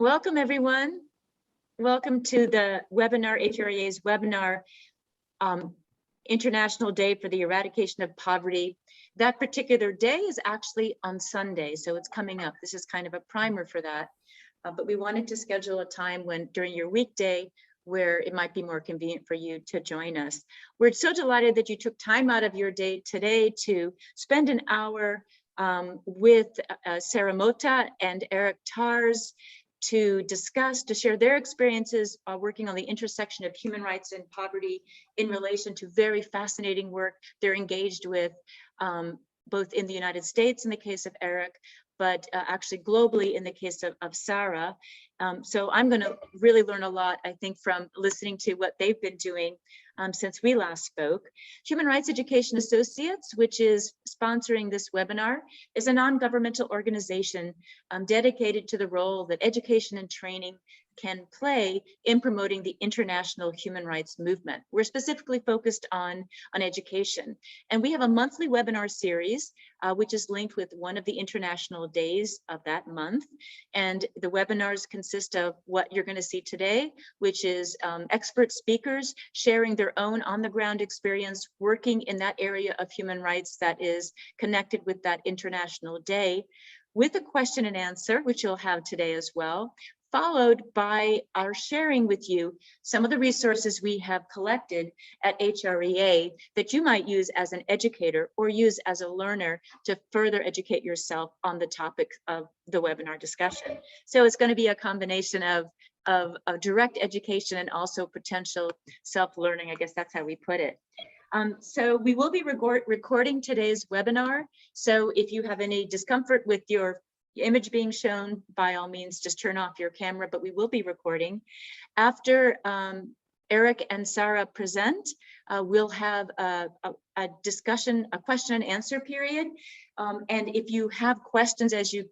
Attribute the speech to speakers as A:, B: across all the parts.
A: Welcome, everyone. Welcome to the webinar, HREA's webinar, International Day for the Eradication of Poverty. That particular day is actually on Sunday, so it's coming up. This is kind of a primer for that. But we wanted to schedule a time when during your weekday where it might be more convenient for you to join us. We're so delighted that you took time out of your day today to spend an hour with Sarah Motha and Eric Tarz to discuss, to share their experiences working on the intersection of human rights and poverty in relation to very fascinating work they're engaged with, both in the United States in the case of Eric, but actually globally in the case of Sarah. So I'm going to really learn a lot, I think, from listening to what they've been doing since we last spoke. Human Rights Education Associates, which is sponsoring this webinar, is a non-governmental organization dedicated to the role that education and training can play in promoting the international human rights movement. We're specifically focused on education. And we have a monthly webinar series, which is linked with one of the international days of that month. And the webinars consist of what you're going to see today, which is expert speakers sharing their own on-the-ground experience working in that area of human rights that is connected with that international day, with a question and answer, which you'll have today as well, followed by our sharing with you some of the resources we have collected at HREA that you might use as an educator or use as a learner to further educate yourself on the topic of the webinar discussion. So it's going to be a combination of direct education and also potential self-learning. I guess that's how we put it. So we will be recording today's webinar. So if you have any discomfort with your image being shown, by all means, just turn off your camera, but we will be recording. After Eric and Sarah present, we'll have a discussion, a question and answer period. And if you have questions as you're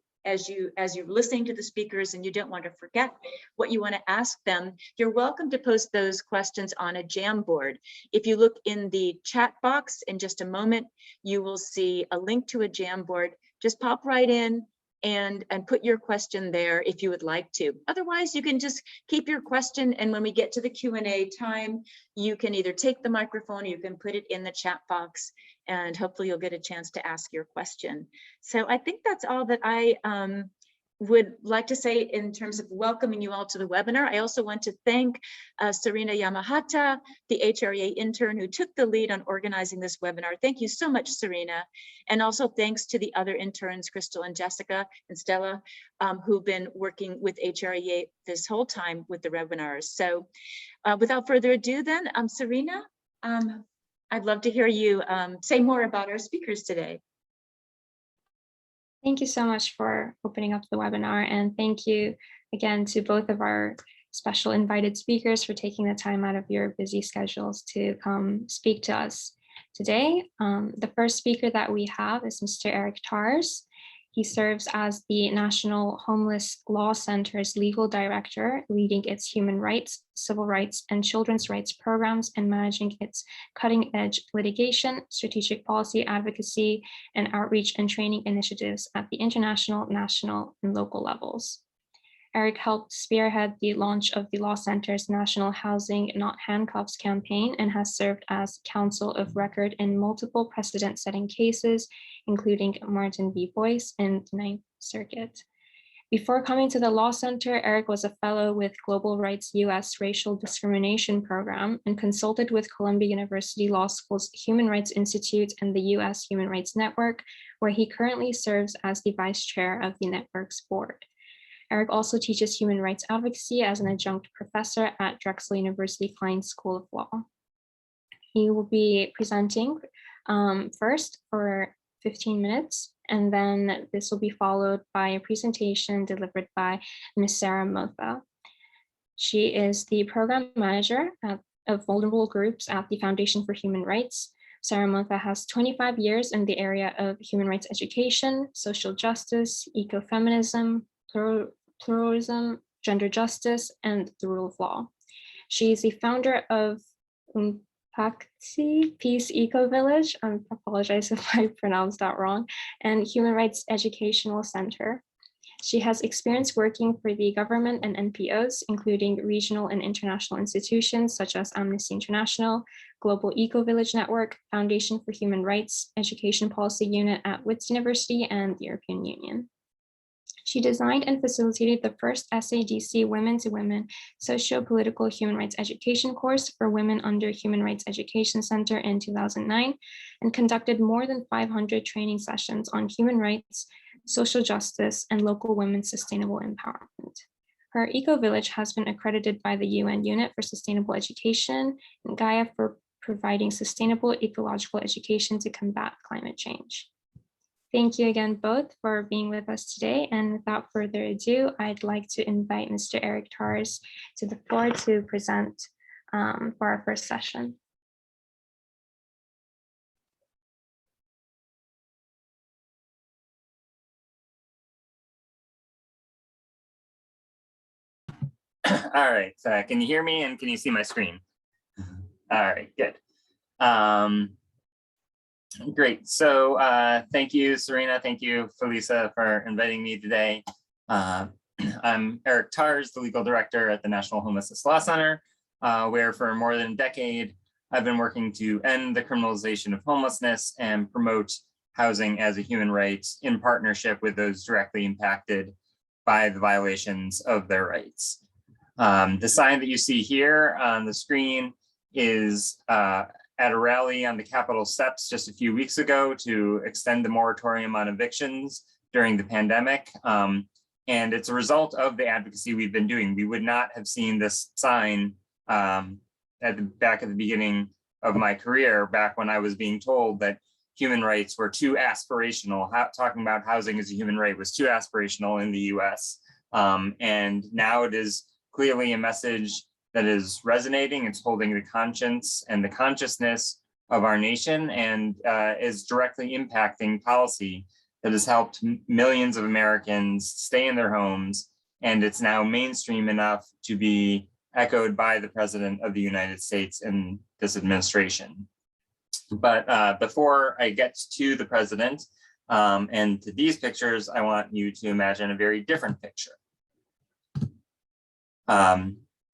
A: listening to the speakers and you don't want to forget what you want to ask them, you're welcome to post those questions on a Jamboard. If you look in the chat box in just a moment, you will see a link to a Jamboard. Just pop right in and put your question there if you would like to. Otherwise, you can just keep your question, and when we get to the Q&A time, you can either take the microphone or you can put it in the chat box, and hopefully you'll get a chance to ask your question. So I think that's all that I would like to say in terms of welcoming you all to the webinar. I also want to thank Serena Yamahata, the HREA intern who took the lead on organizing this webinar. Thank you so much, Serena. And also thanks to the other interns, Crystal and Jessica and Stella, who've been working with HREA this whole time with the webinars. So without further ado then, Serena, I'd love to hear you say more about our speakers today.
B: Thank you so much for opening up the webinar, and thank you again to both of our special invited speakers for taking the time out of your busy schedules to come speak to us today. The first speaker that we have is Mr. Eric Tarz. He serves as the National Homeless Law Center's legal director, leading its human rights, civil rights, and children's rights programs and managing its cutting-edge litigation, strategic policy advocacy, and outreach and training initiatives at the international, national, and local levels. Eric helped spearhead the launch of the Law Center's National Housing Not Handcuffs campaign and has served as counsel of record in multiple precedent-setting cases, including Martin v. Boyce and the Ninth Circuit. Before coming to the Law Center, Eric was a fellow with Global Rights U.S. Racial Discrimination Program and consulted with Columbia University Law School's Human Rights Institute and the U.S. Human Rights Network, where he currently serves as the vice chair of the network's board. Eric also teaches human rights advocacy as an adjunct professor at Drexel University Klein School of Law. He will be presenting first for 15 minutes, and then this will be followed by a presentation delivered by Ms. Sarah Motha. She is the program manager of vulnerable groups at the Foundation for Human Rights. Sarah Motha has 25 years in the area of human rights education, social justice, ecofeminism, pluralism, gender justice, and the rule of law. She is the founder of Pakti Peace Eco Village, I apologize if I pronounced that wrong, and Human Rights Educational Center. She has experience working for the government and NPOs, including regional and international institutions such as Amnesty International, Global Eco-Village Network, Foundation for Human Rights, Education Policy Unit at Wits University, and the European Union. She designed and facilitated the first SADC Women to Women Socio-Political Human Rights Education course for women under Human Rights Education Center in 2009, and conducted more than 500 training sessions on human rights, social justice, and local women's sustainable empowerment. Her eco-village has been accredited by the UN Unit for Sustainable Education and Gaia for providing sustainable ecological education to combat climate change. Thank you again both for being with us today. And without further ado, I'd like to invite Mr. Eric Tarz to the floor to present for our first session.
C: All right, can you hear me and can you see my screen? All right, good. Great, so thank you, Serena, thank you, Felisa, for inviting me today. I'm Eric Tarz, the legal director at the National Homelessness Law Center, where for more than a decade, I've been working to end the criminalization of homelessness and promote housing as a human right in partnership with those directly impacted by the violations of their rights. The sign that you see here on the screen is at a rally on the Capitol steps just a few weeks ago to extend the moratorium on evictions during the pandemic. And it's a result of the advocacy we've been doing. We would not have seen this sign back at the beginning of my career, back when I was being told that human rights were too aspirational. Talking about housing as a human right was too aspirational in the US. And now it is clearly a message that is resonating. It's holding the conscience and the consciousness of our nation, and is directly impacting policy that has helped millions of Americans stay in their homes. And it's now mainstream enough to be echoed by the President of the United States in this administration. But before I get to the President and to these pictures, I want you to imagine a very different picture.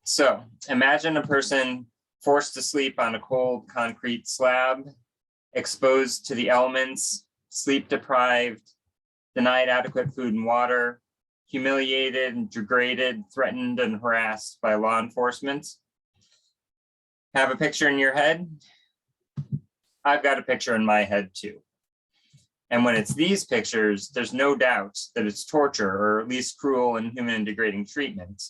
C: So imagine a person forced to sleep on a cold concrete slab, exposed to the elements, sleep deprived, denied adequate food and water, humiliated and degraded, threatened and harassed by law enforcement. Have a picture in your head? I've got a picture in my head too. And when it's these pictures, there's no doubt that it's torture, or at least cruel, inhuman, and degrading treatment.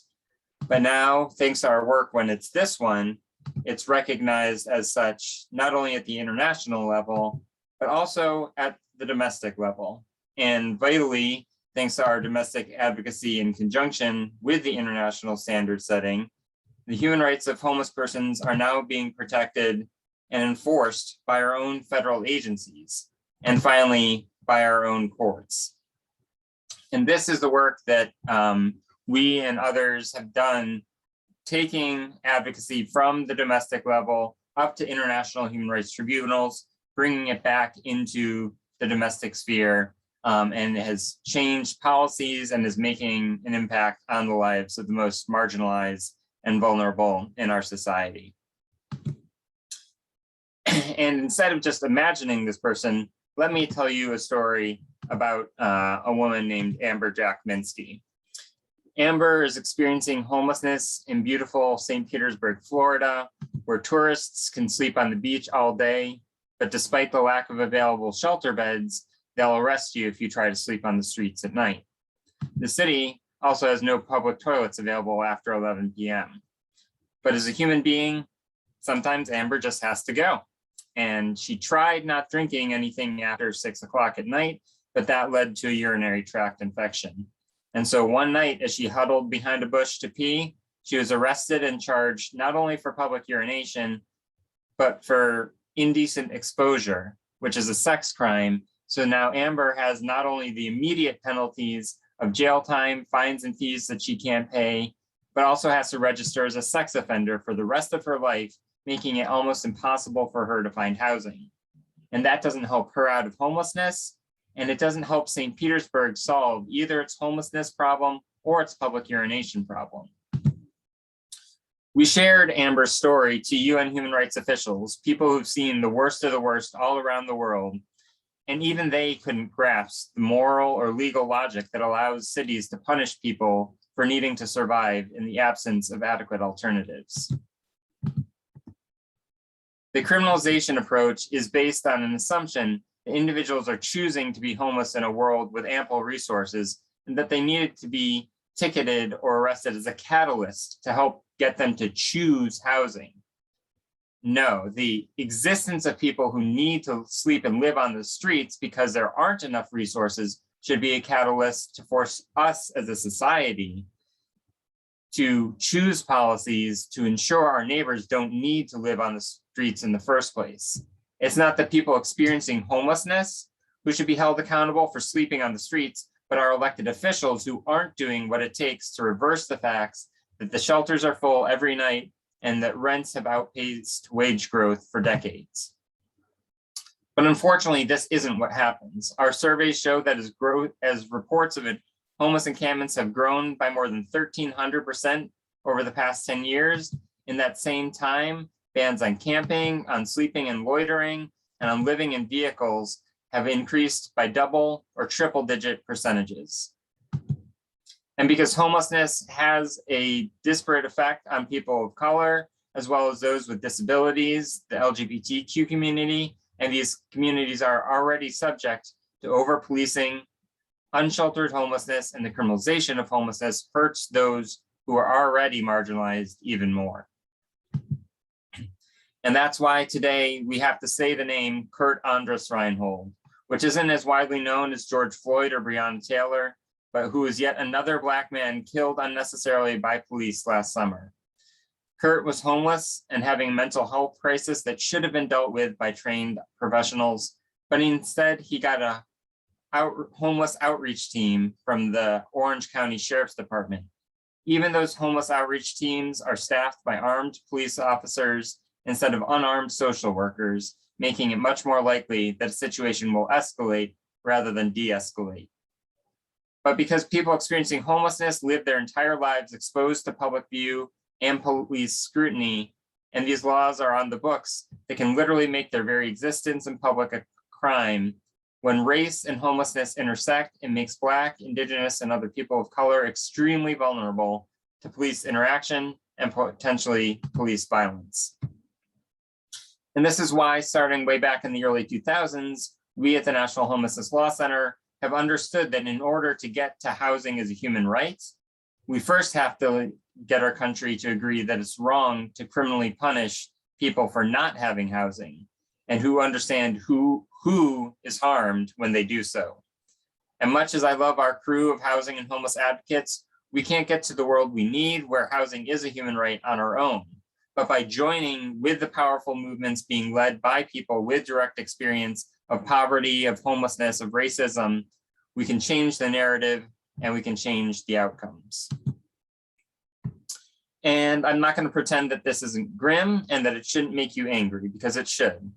C: But now, thanks to our work, when it's this one, it's recognized as such, not only at the international level, but also at the domestic level. And vitally, thanks to our domestic advocacy in conjunction with the international standard setting, the human rights of homeless persons are now being protected and enforced by our own federal agencies, and finally, by our own courts. And this is the work that we and others have done, taking advocacy from the domestic level up to international human rights tribunals, bringing it back into the domestic sphere, and has changed policies and is making an impact on the lives of the most marginalized and vulnerable in our society. And instead of just imagining this person, let me tell you a story about a woman named Amber Jack Minsky. Amber is experiencing homelessness in beautiful St. Petersburg, Florida, where tourists can sleep on the beach all day, but despite the lack of available shelter beds, they'll arrest you if you try to sleep on the streets at night. The city also has no public toilets available after 11 p.m. But as a human being, sometimes Amber just has to go. And she tried not drinking anything after 6 o'clock at night, but that led to a urinary tract infection. And so one night, as she huddled behind a bush to pee, she was arrested and charged not only for public urination, but for indecent exposure, which is a sex crime. So now Amber has not only the immediate penalties of jail time, fines and fees that she can't pay, but also has to register as a sex offender for the rest of her life, making it almost impossible for her to find housing. And that doesn't help her out of homelessness. and it doesn't help St. Petersburg solve either its homelessness problem or its public urination problem. We shared Amber's story to UN human rights officials, people who've seen the worst of the worst all around the world, and even they couldn't grasp the moral or legal logic that allows cities to punish people for needing to survive in the absence of adequate alternatives. The criminalization approach is based on an assumption that individuals are choosing to be homeless in a world with ample resources, and that they needed to be ticketed or arrested as a catalyst to help get them to choose housing. No, the existence of people who need to sleep and live on the streets because there aren't enough resources should be a catalyst to force us as a society to choose policies to ensure our neighbors don't need to live on the streets in the first place. It's not the people experiencing homelessness who should be held accountable for sleeping on the streets, but our elected officials who aren't doing what it takes to reverse the facts that the shelters are full every night and that rents have outpaced wage growth for decades. But unfortunately, this isn't what happens. Our surveys show that as reports of homeless encampments have grown by more than 1,300% over the past 10 years. In that same time, bans on camping, on sleeping and loitering, and on living in vehicles have increased by double or triple digit percentages. And because homelessness has a disparate effect on people of color, as well as those with disabilities, the LGBTQ community, and these communities are already subject to over-policing, unsheltered homelessness, and the criminalization of homelessness hurts those who are already marginalized even more. And that's why today we have to say the name Kurt Andres Reinhold, which isn't as widely known as George Floyd or Breonna Taylor, but who is yet another Black man killed unnecessarily by police last summer. Kurt was homeless and having a mental health crisis that should have been dealt with by trained professionals, but instead he got a homeless outreach team from the Orange County Sheriff's Department. Even those homeless outreach teams are staffed by armed police officers instead of unarmed social workers, making it much more likely that a situation will escalate rather than de-escalate. But because people experiencing homelessness live their entire lives exposed to public view and police scrutiny, and these laws are on the books, they can literally make their very existence in public a crime. When race and homelessness intersect, it makes Black, Indigenous, and other people of color extremely vulnerable to police interaction and potentially police violence. And this is why, starting way back in the early 2000s, we at the National Homelessness Law Center have understood that in order to get to housing as a human right, we first have to get our country to agree that it's wrong to criminally punish people for not having housing and who understand who is harmed when they do so. And much as I love our crew of housing and homeless advocates, we can't get to the world we need where housing is a human right on our own. But by joining with the powerful movements being led by people with direct experience of poverty, of homelessness, of racism, we can change the narrative and we can change the outcomes. And I'm not going to pretend that this isn't grim and that it shouldn't make you angry, because it should.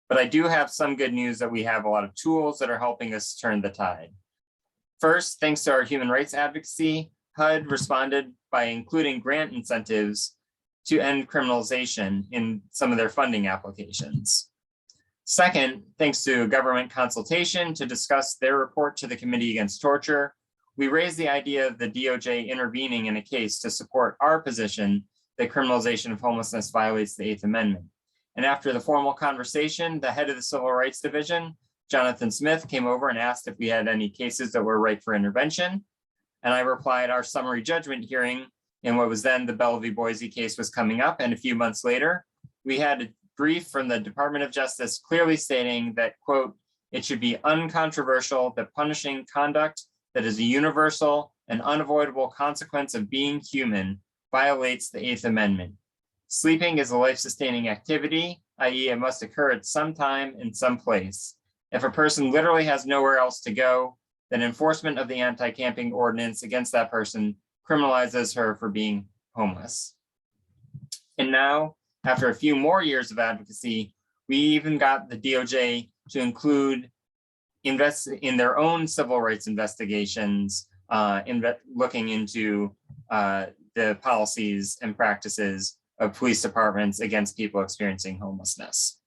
C: But I do have some good news that we have a lot of tools that are helping us turn the tide. First, thanks to our human rights advocacy, HUD responded by including grant incentives to end criminalization in some of their funding applications. Second, thanks to government consultation to discuss their report to the Committee Against Torture, we raised the idea of the DOJ intervening in a case to support our position that criminalization of homelessness violates the 8th Amendment. And after the formal conversation, the head of the Civil Rights Division, Jonathan Smith, came over and asked if we had any cases that were ripe for intervention. And I replied, our summary judgment hearing in what was then the Belle v. Boise case was coming up. And a few months later, we had a brief from the Department of Justice clearly stating that, quote, it should be uncontroversial that punishing conduct that is a universal and unavoidable consequence of being human violates the 8th Amendment. Sleeping is a life-sustaining activity, i.e. it must occur at some time in some place. If a person literally has nowhere else to go, then enforcement of the anti-camping ordinance against that person criminalizes her for being homeless. And now, after a few more years of advocacy, we even got the DOJ to include invest in their own civil rights investigations, looking into the policies and practices of police departments against people experiencing homelessness.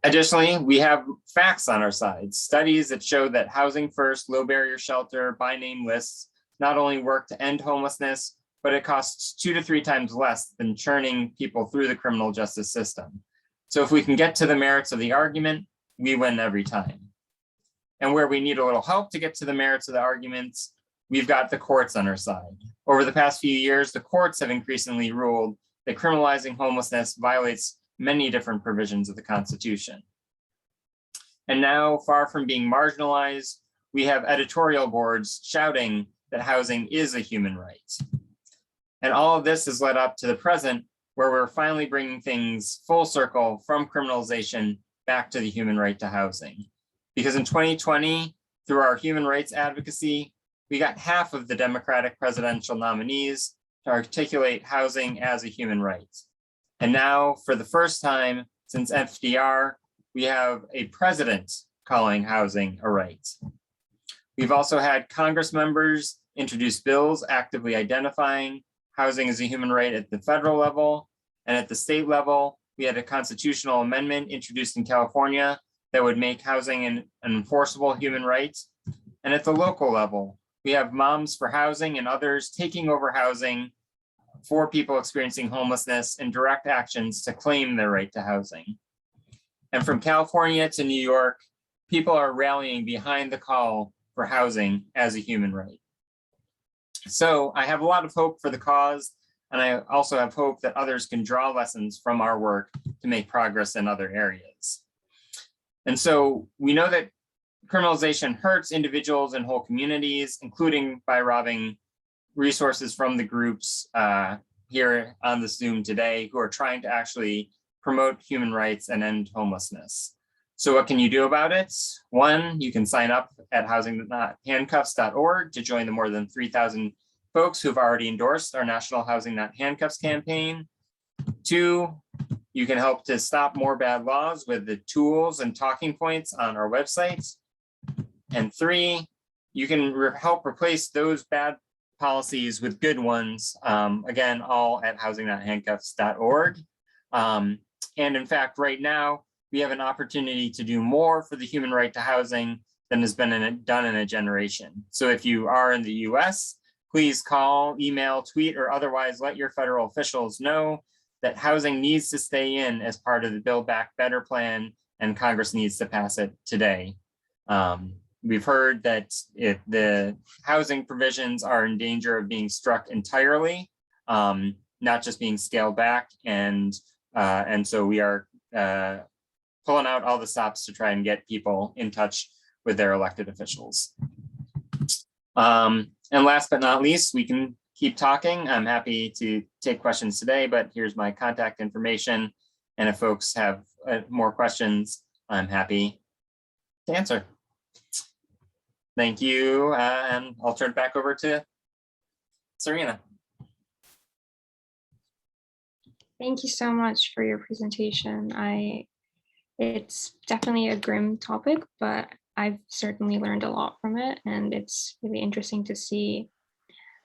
C: Additionally, we have facts on our side, studies that show that housing first, low barrier shelter, by name lists not only work to end homelessness, but it costs 2 to 3 times less than churning people through the criminal justice system. So if we can get to the merits of the argument, we win every time. And where we need a little help to get to the merits of the arguments, we've got the courts on our side. Over the past few years, the courts have increasingly ruled that criminalizing homelessness violates many different provisions of the Constitution. And now, far from being marginalized, we have editorial boards shouting that housing is a human right. And all of this has led up to the present, where we're finally bringing things full circle from criminalization back to the human right to housing. Because in 2020, through our human rights advocacy, we got half of the Democratic presidential nominees to articulate housing as a human right. And now, for the first time since FDR, we have a president calling housing a right. We've also had Congress members introduce bills actively identifying housing as a human right at the federal level, and at the state level, we had a constitutional amendment introduced in California that would make housing an enforceable human right. And at the local level, we have Moms for Housing and others taking over housing for people experiencing homelessness and direct actions to claim their right to housing. And from California to New York, people are rallying behind the call for housing as a human right. So I have a lot of hope for the cause, and I also have hope that others can draw lessons from our work to make progress in other areas. And so we know that criminalization hurts individuals and whole communities, including by robbing resources from the groups here on the Zoom today who are trying to actually promote human rights and end homelessness. So what can you do about it? 1, you can sign up at housing.handcuffs.org to join the more than 3,000 folks who've already endorsed our National Housing Not Handcuffs campaign. 2, you can help to stop more bad laws with the tools and talking points on our website. And 3, you can help replace those bad policies with good ones, again, all at housing.handcuffs.org. And in fact, right now, we have an opportunity to do more for the human right to housing than has been done in a generation. So if you are in the US, please call, email, tweet, or otherwise let your federal officials know that housing needs to stay in as part of the Build Back Better plan, and Congress needs to pass it today. We've heard that if the housing provisions are in danger of being struck entirely, not just being scaled back, and so we are pulling out all the stops to try and get people in touch with their elected officials. And last but not least, we can keep talking. I'm happy to take questions today, but here's my contact information. And if folks have more questions, I'm happy to answer. Thank you, and I'll turn it back over to Serena.
B: Thank you so much for your presentation. It's definitely a grim topic, but I've certainly learned a lot from it, and it's really interesting to see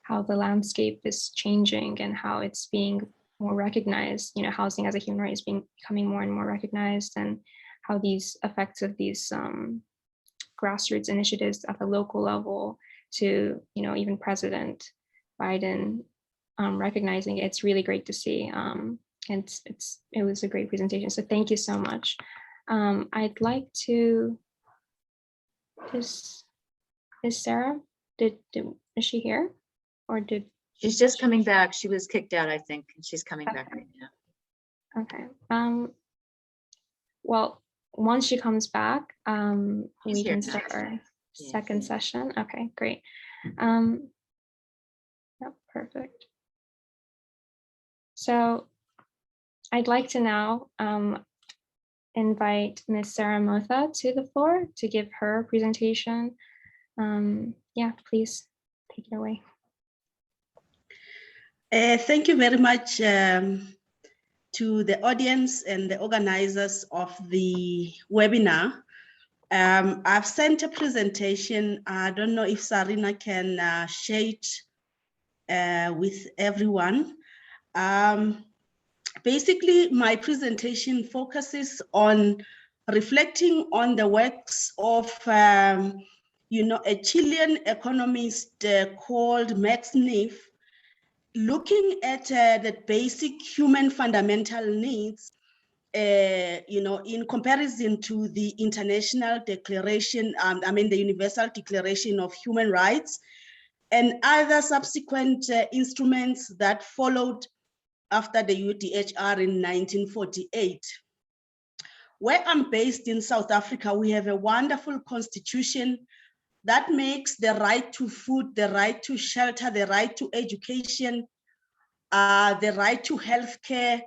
B: how the landscape is changing and how it's being more recognized. You know, housing as a human right is becoming more and more recognized, and how these effects of these grassroots initiatives at the local level to, you know, even President Biden recognizing it. It's really great to see. It was a great presentation. So thank you so much. I'd like to, is Sarah, is she here? Or did?
A: She's just coming back. She was kicked out, I think, and she's coming back right now.
B: Okay. Well, once she comes back, we can start our second session. Okay, great. Yep, perfect. So I'd like to now invite Ms. Sarah Motha to the floor to give her presentation. Yeah, please take it away.
D: Thank you very much to the audience and the organizers of the webinar. I've sent a presentation. I don't know if Sarina can share it with everyone. Basically, my presentation focuses on reflecting on the works of a Chilean economist called Max Neff, looking at the basic human fundamental needs, in comparison to the International Declaration, the Universal Declaration of Human Rights, and other subsequent instruments that followed after the UDHR in 1948. Where I'm based in South Africa, we have a wonderful constitution that makes the right to food, the right to shelter, the right to education, the right to healthcare,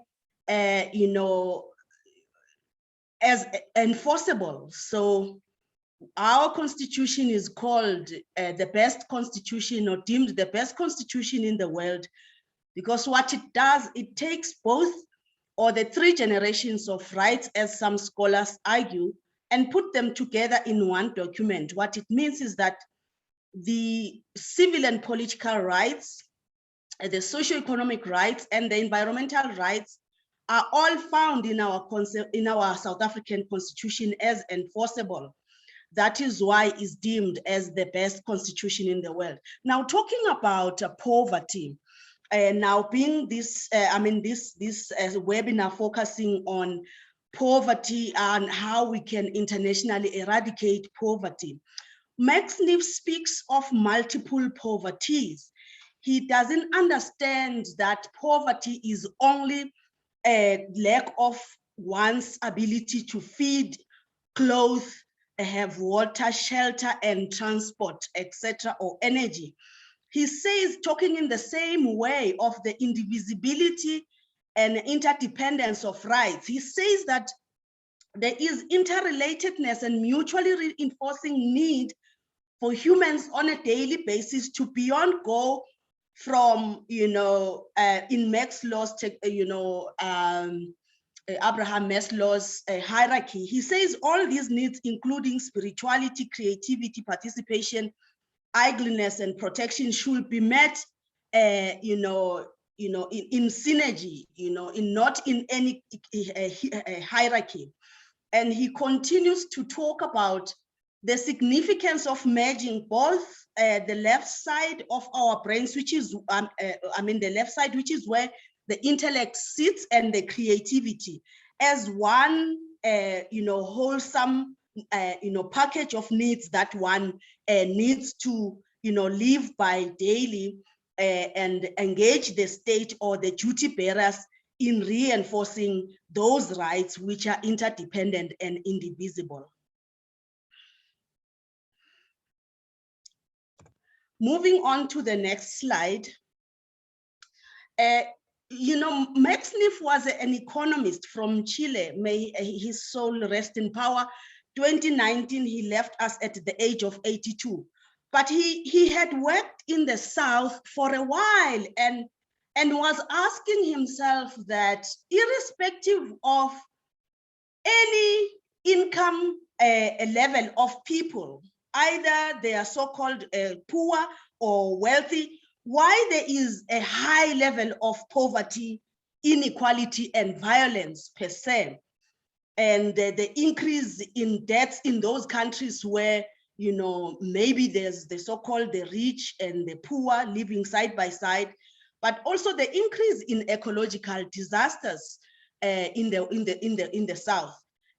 D: as enforceable. So our constitution is called the best constitution, or deemed the best constitution in the world, because what it does, it takes both or the three generations of rights, as some scholars argue, and put them together in one document. What it means is that the civil and political rights, the socioeconomic rights, and the environmental rights are all found in our South African constitution as enforceable. That is why it's deemed as the best constitution in the world. Now, talking about poverty, now being this, this webinar focusing on poverty and how we can internationally eradicate poverty. Max Neff speaks of multiple poverties. He doesn't understand that poverty is only a lack of one's ability to feed, clothe, have water, shelter, and transport, etc., or energy. He says, talking in the same way of the indivisibility and interdependence of rights, he says that there is interrelatedness and mutually reinforcing need for humans on a daily basis to beyond go from, in Maslow's, Abraham Maslow's hierarchy. He says all these needs, including spirituality, creativity, participation, idleness, and protection, should be met, in synergy, not in any hierarchy. And he continues to talk about the significance of merging both the left side of our brains, which is, the left side, which is where the intellect sits, and the creativity, as one, wholesome, package of needs that one needs to, live by daily, and engage the state or the duty bearers in reinforcing those rights which are interdependent and indivisible. Moving on to the next slide. Max Neff was an economist from Chile. May his soul rest in power. 2019, he left us at the age of 82. But he had worked in the South for a while and was asking himself that, irrespective of any income level of people, either they are so-called poor or wealthy, why there is a high level of poverty, inequality, and violence per se, and the increase in deaths in those countries where, maybe there's the so-called the rich and the poor living side by side, but also the increase in ecological disasters in the South.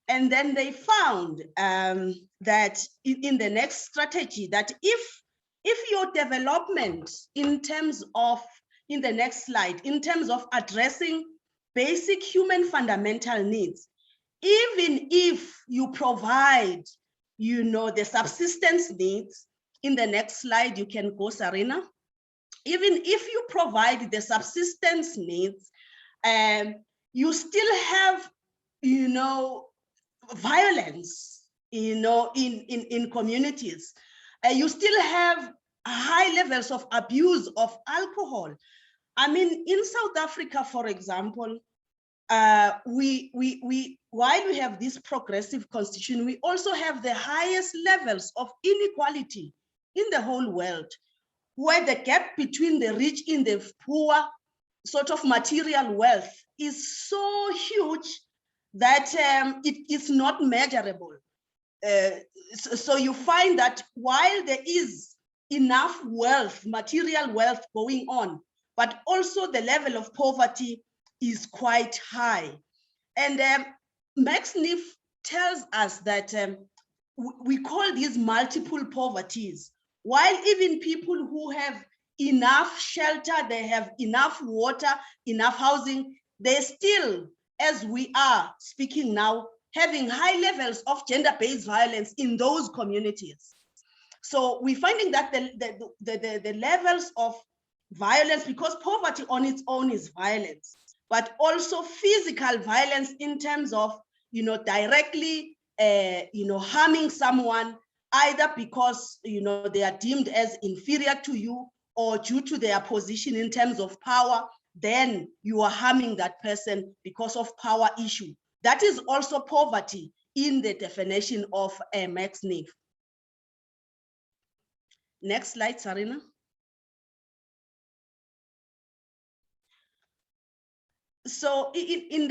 D: And then they found that in the next strategy, that if your development in terms of, in the next slide, in terms of addressing basic human fundamental needs, even if you provide, the subsistence needs, in the next slide, you can go, Sarina. Even if you provide the subsistence needs, you still have, violence, in communities. You still have high levels of abuse of alcohol. In South Africa, for example, while we have this progressive constitution, we also have the highest levels of inequality in the whole world, where the gap between the rich and the poor sort of material wealth is so huge that it is not measurable. So you find that while there is enough wealth, material wealth going on, but also the level of poverty is quite high. And Max Neef tells us that we call these multiple poverties, while even people who have enough shelter, they have enough water, enough housing, they still, as we are speaking now, having high levels of gender-based violence in those communities. So we're finding that the levels of violence, because poverty on its own is violence, but also physical violence in terms of, directly, harming someone, either because, they are deemed as inferior to you or due to their position in terms of power, then you are harming that person because of power issue. That is also poverty in the definition of Max Neef. Next slide, Sarina. So in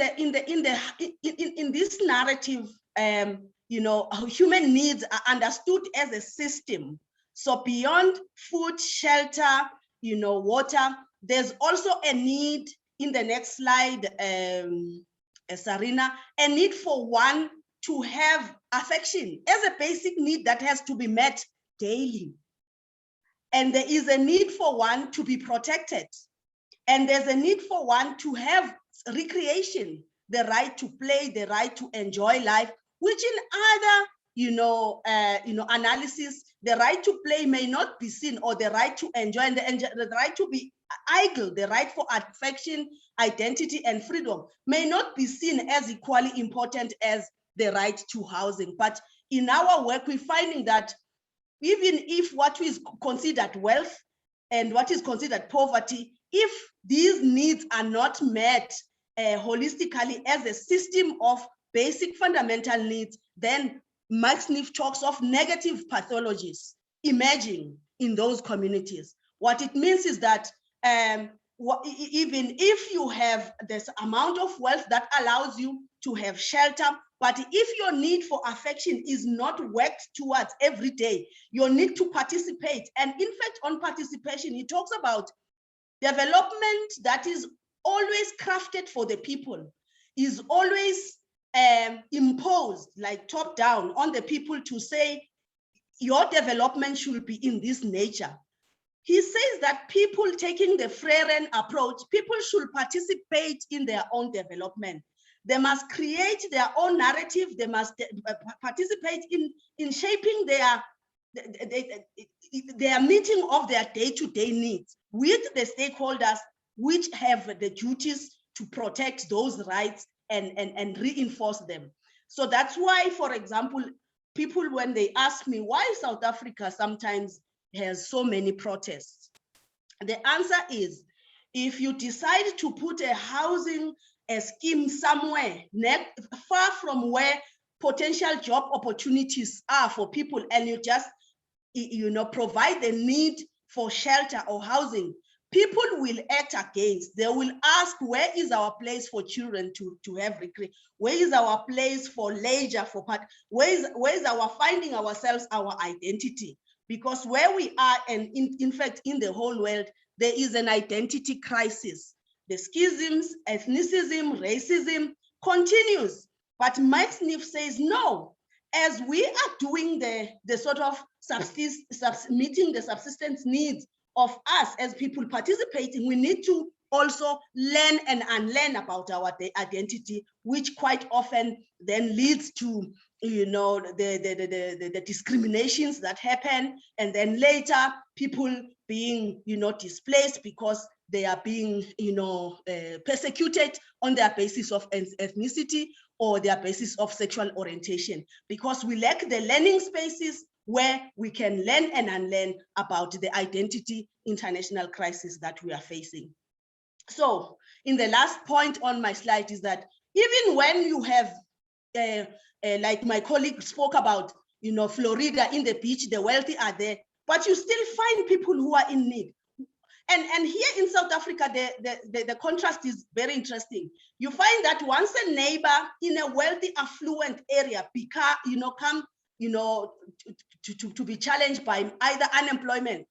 D: this narrative, human needs are understood as a system. So beyond food, shelter, water, there's also a need in the next slide, Sarina, a need for one to have affection as a basic need that has to be met daily. And there is a need for one to be protected. And there's a need for one to have recreation, the right to play, the right to enjoy life, which in other, analysis, the right to play may not be seen, or the right to enjoy, and the right to be idle, the right for affection, identity, and freedom may not be seen as equally important as the right to housing. But in our work, we're finding that even if what is considered wealth and what is considered poverty, if these needs are not met holistically as a system of basic fundamental needs, then Max Neef talks of negative pathologies emerging in those communities. What it means is that even if you have this amount of wealth that allows you to have shelter, but if your need for affection is not worked towards every day, your need to participate, and in fact on participation, he talks about development that is always crafted for the people, is always imposed like top down on the people to say, your development should be in this nature. He says that people taking the Hrea approach, people should participate in their own development. They must create their own narrative. They must participate in shaping their meeting of their day-to-day needs with the stakeholders, which have the duties to protect those rights and reinforce them. So that's why, for example, people, when they ask me why South Africa sometimes has so many protests, the answer is, if you decide to put a housing scheme somewhere far from where potential job opportunities are for people, and you just provide the need for shelter or housing, people will act against. They will ask, where is our place for children to have recreation? Where is our place for leisure, for part? Where is our finding ourselves, our identity? Because where we are, and in fact, in the whole world, there is an identity crisis. The schisms, ethnicism, racism continues. But Max Neef says, no, as we are doing the sort of meeting the subsistence needs of us as people participating, we need to also learn and unlearn about our identity, which quite often then leads to the discriminations that happen, and then later people being displaced because they are being persecuted on their basis of ethnicity or their basis of sexual orientation, because we lack the learning spaces where we can learn and unlearn about the identity international crisis that we are facing. So in the last point on my slide is that even when you have, like my colleague spoke about, Florida in the beach, the wealthy are there, but you still find people who are in need. And here in South Africa, the contrast is very interesting. You find that once a neighbor in a wealthy, affluent area come, to be challenged by either unemployment,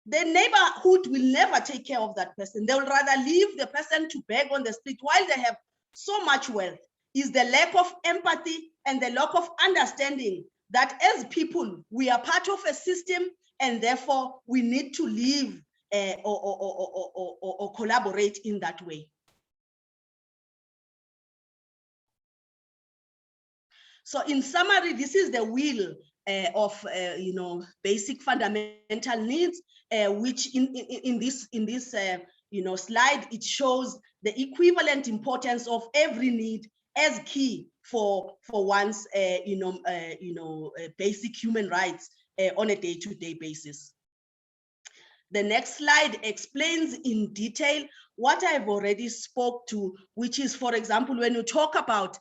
D: the neighborhood will never take care of that person. They will rather leave the person to beg on the street while they have so much wealth. Is the lack of empathy and the lack of understanding that as people, we are part of a system and therefore we need to live or collaborate in that way. So in summary, this is the wheel of basic fundamental needs, which in this slide, it shows the equivalent importance of every need as key for one's basic human rights on a day-to-day basis. The next slide explains in detail what I've already spoke to, which is, for example, when you talk about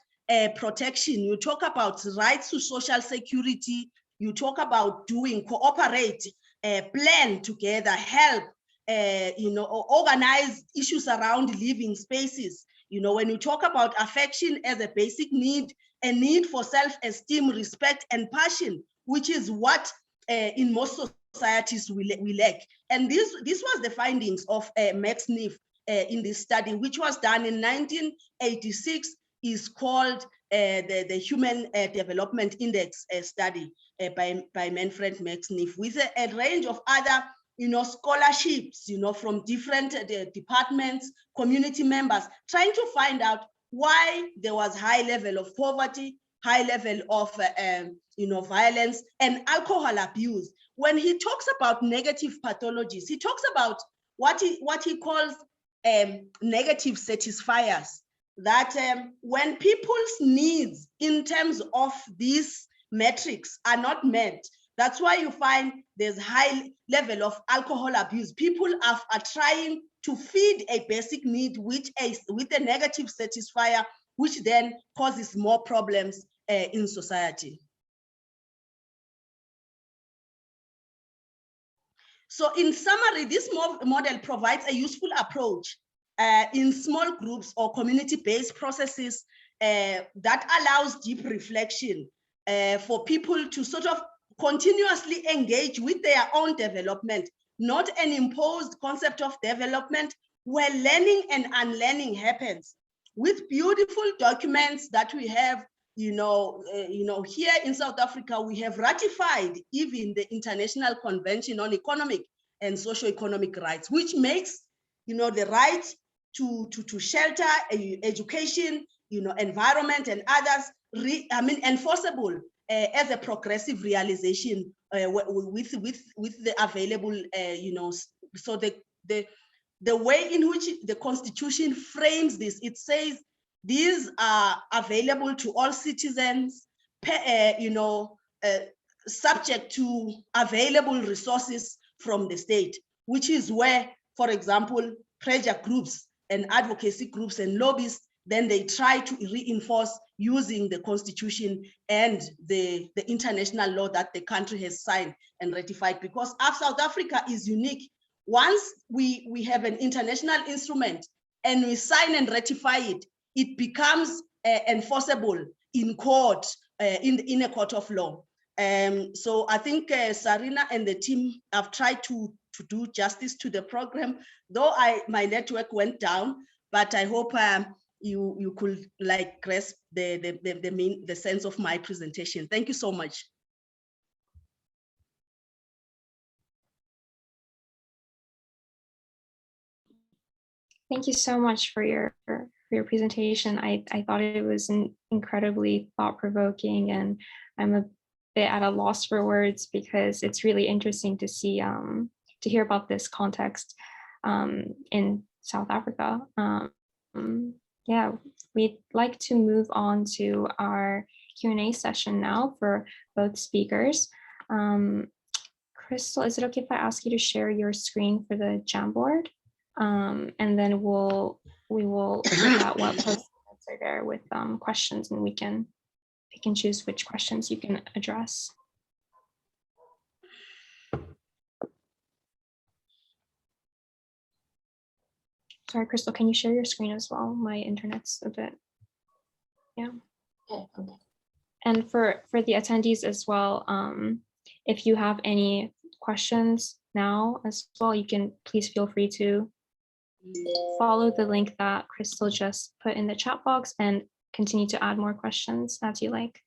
D: protection, you talk about rights to social security, you talk about doing, cooperate, plan together, help, organize issues around living spaces. When you talk about affection as a basic need, a need for self-esteem, respect, and passion, which is what in most societies we lack. And this was the findings of Max Neef in this study, which was done in 1986, is called the Human Development Index study by Manfred Max Neef, with a range of other scholarships, from different departments, community members, trying to find out why there was high level of poverty, high level of violence and alcohol abuse. When he talks about negative pathologies, he talks about what he calls negative satisfiers, that when people's needs in terms of these metrics are not met, that's why you find there's high level of alcohol abuse. People are trying to feed a basic need with a negative satisfier, which then causes more problems in society. So in summary, this model provides a useful approach in small groups or community-based processes that allows deep reflection for people to sort of continuously engage with their own development, not an imposed concept of development where learning and unlearning happens. With beautiful documents that we have, here in South Africa, we have ratified even the International Convention on Economic and Socio-Economic Rights, which makes, the right to shelter, education, environment and others, enforceable as a progressive realization with the available, so the way in which the Constitution frames this, it says these are available to all citizens, subject to available resources from the state, which is where, for example, pressure groups and advocacy groups and lobbyists, then they try to reinforce using the Constitution and the international law that the country has signed and ratified. Because South Africa is unique. Once we have an international instrument and we sign and ratify it, it becomes enforceable in court, in a court of law. So I think Sarina and the team have tried to do justice to the program, though my network went down, but I hope you could grasp the sense of my presentation. Thank you so much.
B: Thank you so much for your presentation. I thought it was incredibly thought-provoking, and I'm a bit at a loss for words because it's really interesting to see to hear about this context in South Africa. Yeah, we'd like to move on to our Q&A session now for both speakers. Crystal, is it okay if I ask you to share your screen for the Jamboard? And then we will look at what posts are there with questions, and we can choose which questions you can address. Sorry, Crystal, can you share your screen as well? My internet's a bit, yeah.
A: Okay.
B: And for the attendees as well, if you have any questions now as well, you can please feel free to follow the link that Crystal just put in the chat box and continue to add more questions as you like.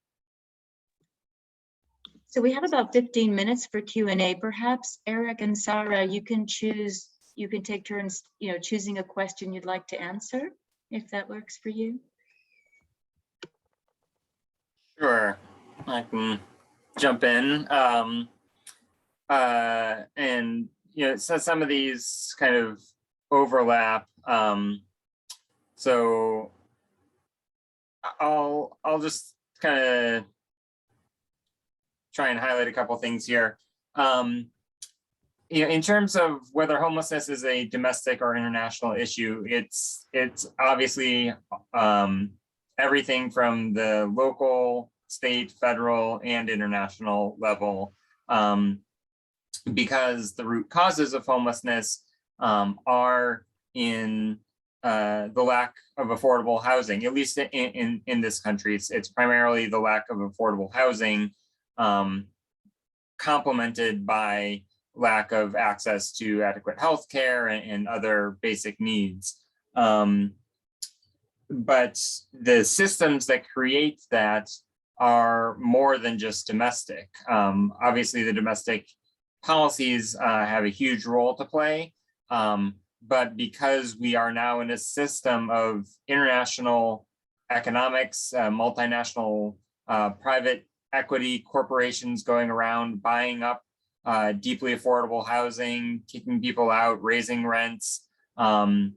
A: So we have about 15 minutes for Q&A. Perhaps Eric and Sarah, you can take turns, choosing a question you'd like to answer, if that works for you.
C: Sure, I can jump in. And so some of these kind of overlap. So I'll just kind of try and highlight a couple things here. In terms of whether homelessness is a domestic or international issue, it's obviously everything from the local, state, federal, and international level, because the root causes of homelessness are in the lack of affordable housing. At least in this country, it's primarily the lack of affordable housing, complemented by lack of access to adequate health care and other basic needs. But the systems that create that are more than just domestic. Obviously, the domestic policies have a huge role to play, but because we are now in a system of international economics, multinational private equity corporations going around buying up deeply affordable housing, kicking people out, raising rents, where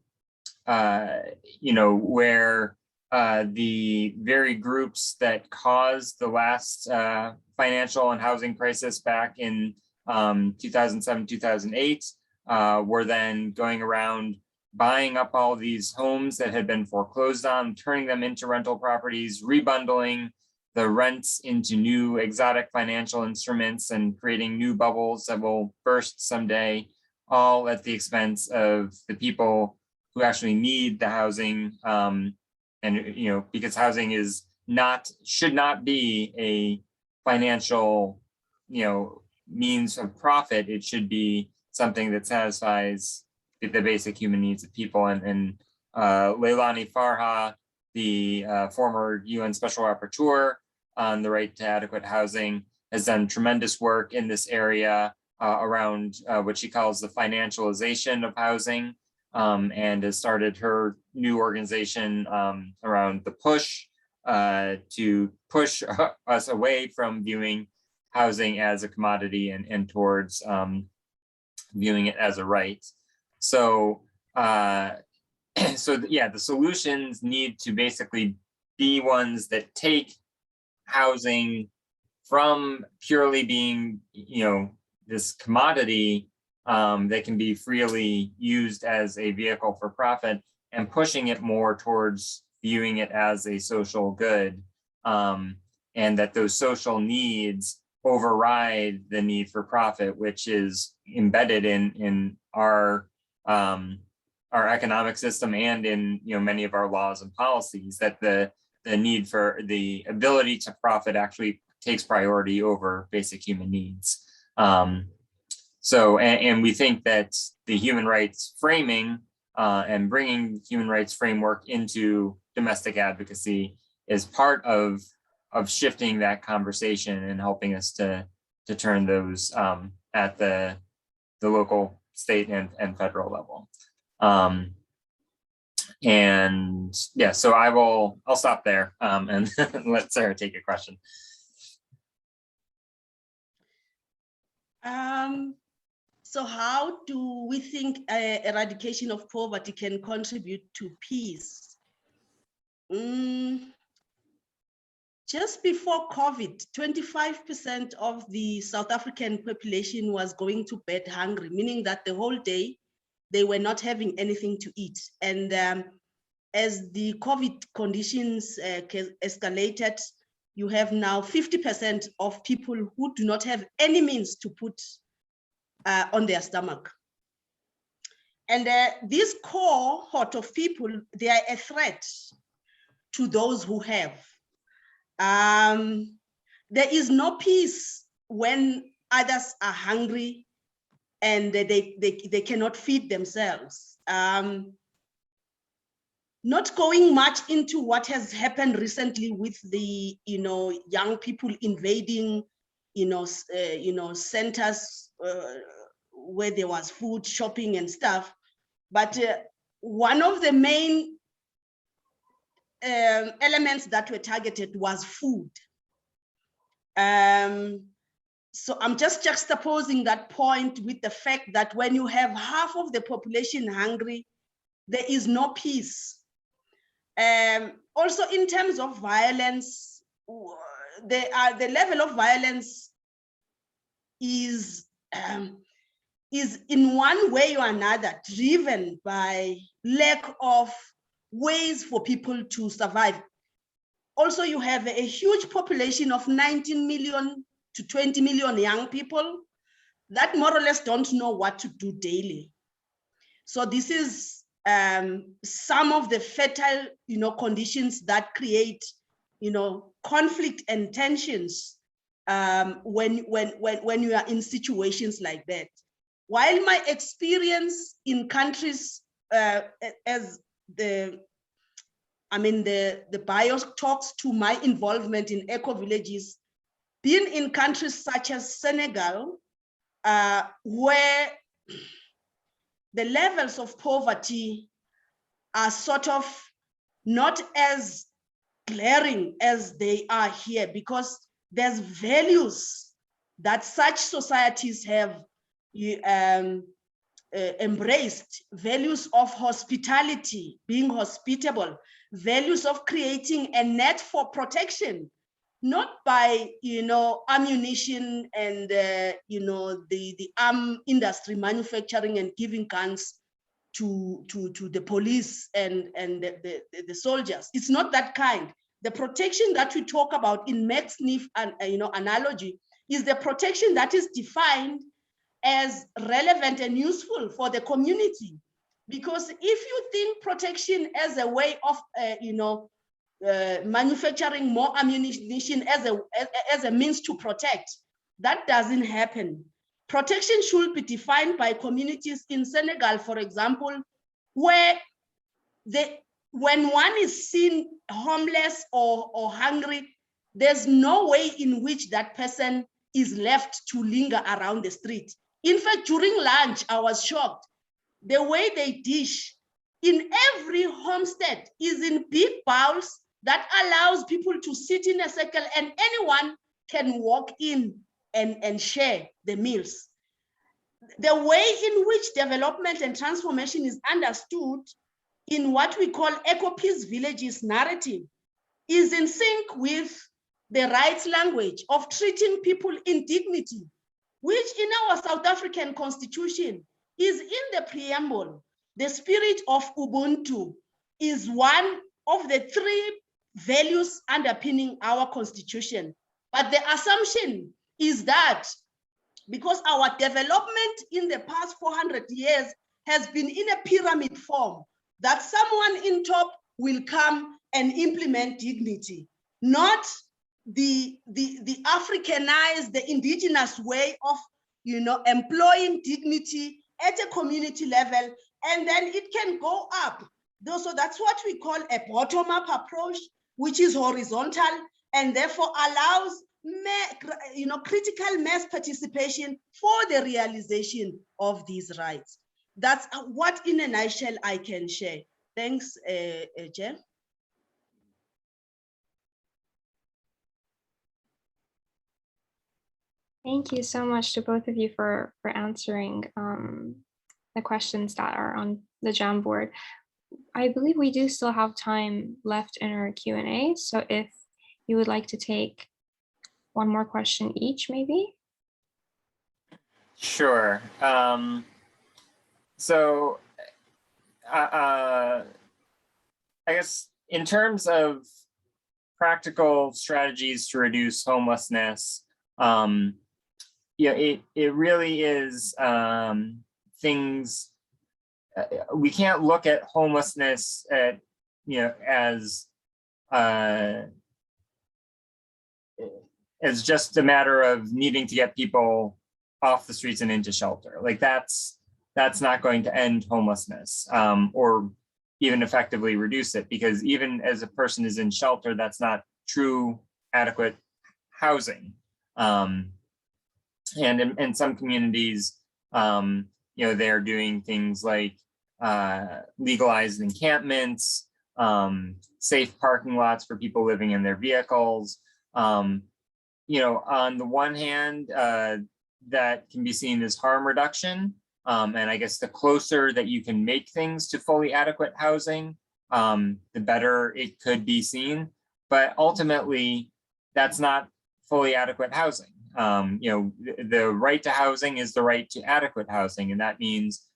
C: the very groups that caused the last financial and housing crisis back in 2007, 2008, were then going around buying up all these homes that had been foreclosed on, turning them into rental properties, rebundling the rents into new exotic financial instruments and creating new bubbles that will burst someday, all at the expense of the people who actually need the housing. Because housing should not be a financial, means of profit. It should be something that satisfies the basic human needs of people. And Leilani Farha, the former UN Special Rapporteur on the right to adequate housing, has done tremendous work in this area around what she calls the financialization of housing, and has started her new organization around the push to push us away from viewing housing as a commodity and towards viewing it as a right. So, the solutions need to basically be ones that take housing from purely being, this commodity that can be freely used as a vehicle for profit, and pushing it more towards viewing it as a social good, and that those social needs override the need for profit, which is embedded in our economic system and in many of our laws and policies, that the need for the ability to profit actually takes priority over basic human needs. And we think that the human rights framing and bringing human rights framework into domestic advocacy is part of shifting that conversation and helping us to turn those at the local, state, and federal level. So I'll stop there and let Sarah take a question.
D: So how do we think eradication of poverty can contribute to peace? Just before COVID, 25% of the South African population was going to bed hungry, meaning that the whole day they were not having anything to eat. And as the COVID conditions escalated, you have now 50% of people who do not have any means to put on their stomach. And this cohort of people, they are a threat to those who have. There is no peace when others are hungry and they cannot feed themselves. Not going much into what has happened recently with the young people invading centers where there was food, shopping and stuff. But one of the main elements that were targeted was food. So I'm just juxtaposing that point with the fact that when you have half of the population hungry, there is no peace. Also, in terms of violence, the level of violence is in one way or another driven by lack of ways for people to survive. Also, you have a huge population of 19 million to 20 million young people that more or less don't know what to do daily. So this is some of the fertile, conditions that create, conflict and tensions when you are in situations like that. While my experience in countries as the bio talks to my involvement in eco villages, being in countries such as Senegal, where the levels of poverty are sort of not as glaring as they are here, because there's values that such societies have embraced, values of hospitality, being hospitable, values of creating a net for protection, not by ammunition and the arm industry manufacturing and giving guns to the police and the soldiers. It's not that kind. The protection that we talk about in McSniff and analogy is the protection that is defined as relevant and useful for the community. Because if you think protection as a way of manufacturing more ammunition as a means to protect, that doesn't happen. Protection should be defined by communities in Senegal, for example, where when one is seen homeless or hungry, there's no way in which that person is left to linger around the street. In fact, during lunch, I was shocked. The way they dish in every homestead is in big bowls that allows people to sit in a circle and anyone can walk in and share the meals. The way in which development and transformation is understood in what we call eco-peace villages narrative is in sync with the rights language of treating people in dignity, which in our South African constitution is in the preamble. The spirit of Ubuntu is one of the three values underpinning our constitution. But the assumption is that because our development in the past 400 years has been in a pyramid form, that someone in top will come and implement dignity, not the Africanized, the indigenous way of employing dignity at a community level, and then it can go up. So that's what we call a bottom-up approach, which is horizontal and therefore allows critical mass participation for the realization of these rights. That's what in a nutshell I can share. Thanks, Chair.
B: Thank you so much to both of you for answering the questions that are on the Jamboard. I believe we do still have time left in our Q&A. So if you would like to take one more question each, maybe?
C: Sure. So I guess in terms of practical strategies to reduce homelessness, yeah, it really is things. We can't look at homelessness as just a matter of needing to get people off the streets and into shelter. Like that's not going to end homelessness or even effectively reduce it, because even as a person is in shelter, that's not true adequate housing. And in some communities, they're doing things like legalized encampments, safe parking lots for people living in their vehicles. On the one hand, that can be seen as harm reduction. And I guess the closer that you can make things to fully adequate housing, the better it could be seen. But ultimately, that's not fully adequate housing. The right to housing is the right to adequate housing. And that means,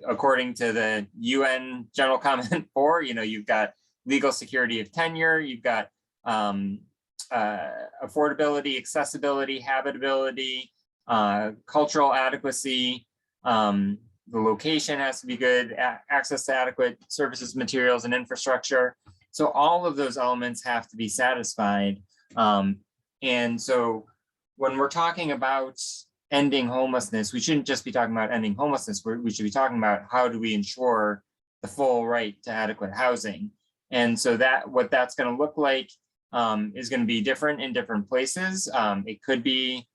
C: according to the UN General Comment 4, you've got legal security of tenure, you've got affordability, accessibility, habitability, cultural adequacy, the location has to be good, access to adequate services, materials, and infrastructure. So all of those elements have to be satisfied. And so when we're talking about ending homelessness, we shouldn't just be talking about ending homelessness. We should be talking about how do we ensure the full right to adequate housing. And so what that's going to look like is going to be different in different places. It could be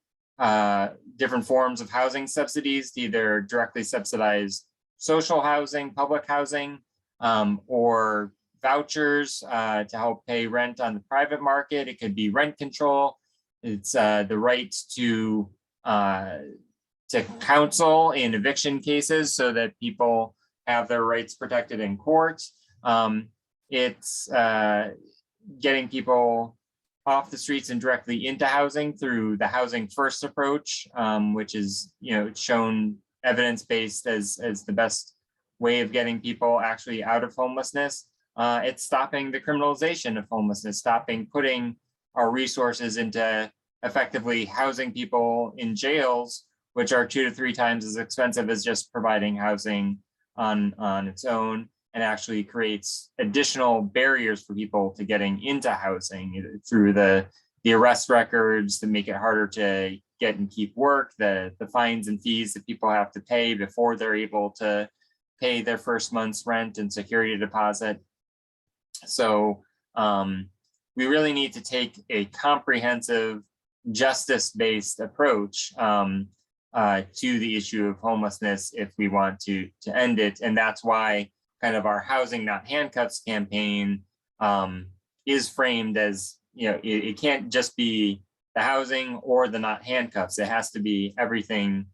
C: different forms of housing subsidies to either directly subsidize social housing, public housing, or vouchers to help pay rent on the private market. It could be rent control. It's the right to counsel in eviction cases so that people have their rights protected in court. It's getting people off the streets and directly into housing through the housing first approach, which is shown evidence-based as the best way of getting people actually out of homelessness. It's stopping the criminalization of homelessness, stopping putting our resources into effectively housing people in jails, which are 2 to 3 times as expensive as just providing housing on its own, and actually creates additional barriers for people to getting into housing through the arrest records that make it harder to get and keep work, the fines and fees that people have to pay before they're able to pay their first month's rent and security deposit. So we really need to take a comprehensive justice-based approach to the issue of homelessness if we want to end it. And that's why kind of our Housing Not Handcuffs campaign is framed as, it can't just be the housing or the not handcuffs. It has to be everything,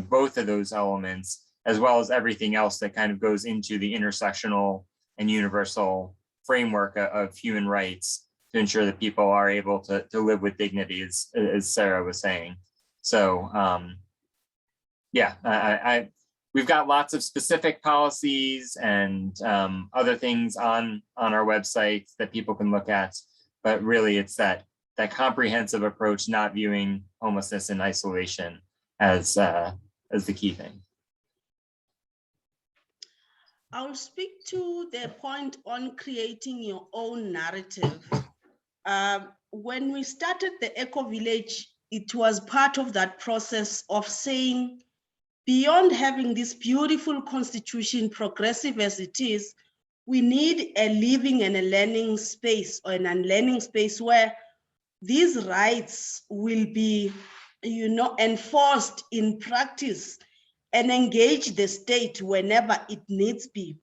C: both of those elements, as well as everything else that kind of goes into the intersectional and universal framework of human rights to ensure that people are able to live with dignity, as Sarah was saying. So yeah, we've got lots of specific policies and other things on our website that people can look at, but really it's that comprehensive approach, not viewing homelessness in isolation as the key thing.
D: I'll speak to the point on creating your own narrative. When we started the Eco Village, it was part of that process of saying, beyond having this beautiful constitution, progressive as it is, we need a living and a learning space, or an unlearning space, where these rights will be, enforced in practice and engage the state whenever it needs be.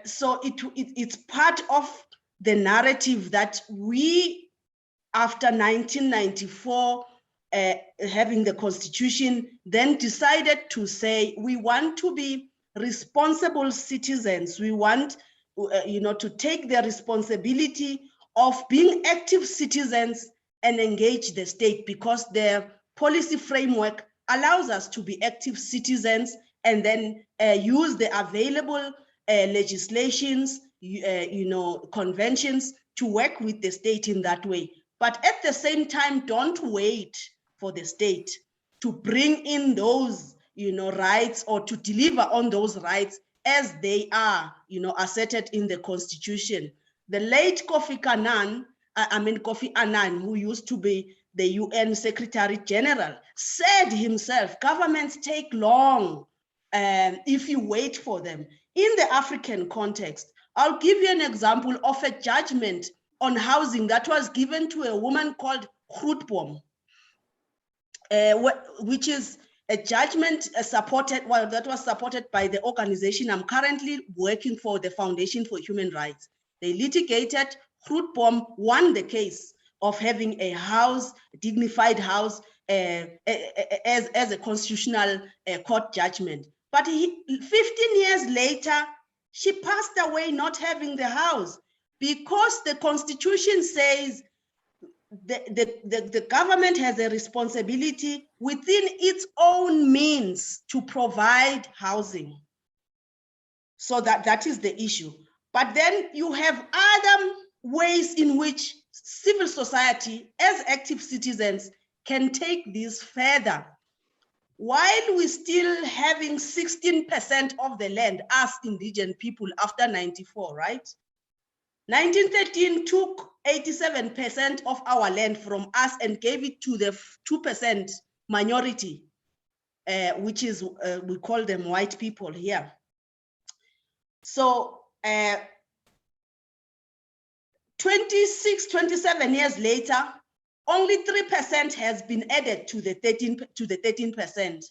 D: So it's part of the narrative that we, after 1994, having the constitution, then decided to say we want to be responsible citizens. We want, to take the responsibility of being active citizens and engage the state, because their policy framework allows us to be active citizens and then use the available legislations, conventions to work with the state in that way. But at the same time, don't wait for the state to bring in those, rights, or to deliver on those rights as they are, asserted in the Constitution. The late Kofi Annan, who used to be the UN Secretary General, said himself, governments take long if you wait for them. In the African context, I'll give you an example of a judgment on housing that was given to a woman called Grootboom, which is a judgment that was supported by the organization I'm currently working for, the Foundation for Human Rights. They litigated. Grootboom won the case of having a house, a dignified house, as a constitutional court judgment. But 15 years later, she passed away not having the house, because the Constitution says the government has a responsibility within its own means to provide housing. So that is the issue. But then you have other ways in which civil society, as active citizens, can take this further. While we're still having 16% of the land, us indigenous people, after 94, right? 1913 took 87% of our land from us and gave it to the 2% minority, which is, we call them white people here. So 27 years later, only 3% has been added to the 13%.